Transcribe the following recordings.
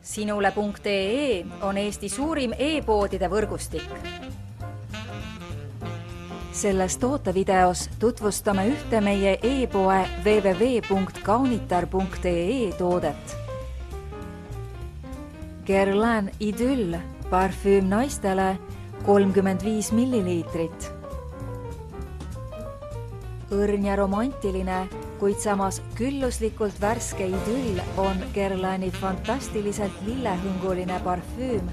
Sinule.ee on Eesti suurim e-poodide võrgustik. Selles tootevideos tutvustame ühte meie e-poe www.kaunitar.ee toodet. Guerlain Idyll parfüüm naistele 35 milliliitrit. Õrn ja romantiline, kuid samas külluslikult värske Idyll on Guerlaini fantastiliselt lillehõnguline parfüüm,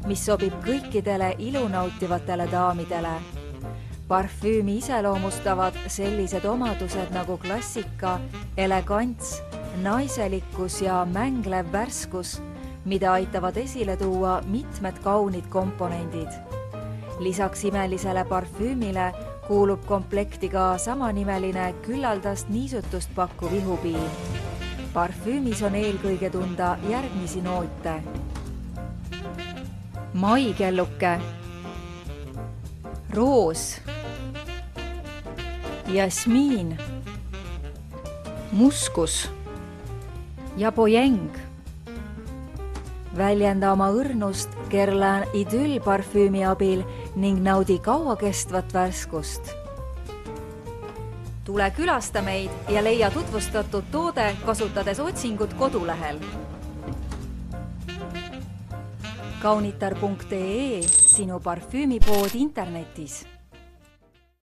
mis sobib kõikidele ilunautivatele daamidele. Parfüümi iseloomustavad sellised omadused nagu klassika, elegants, naiselikkus ja mänglev värskus, mida aitavad esile tuua mitmed kaunid komponendid. Lisaks imelisele parfüümile kuulub komplekti ka samanimeline küllaldast niisutust pakkuv ihupiim. Parfüümis on eelkõige tunda järgmisi noote. Maikelluke, roos, jasmiin, muskus ja pojeng. Väljenda oma õrnust Guerlain Idyll parfüümi abil ning naudi kauakestvat värskust. Tule külasta meid ja leia tutvustatud toode kasutades otsingut kodulehel. Kaunitar.ee, sinu parfüümipood internetis.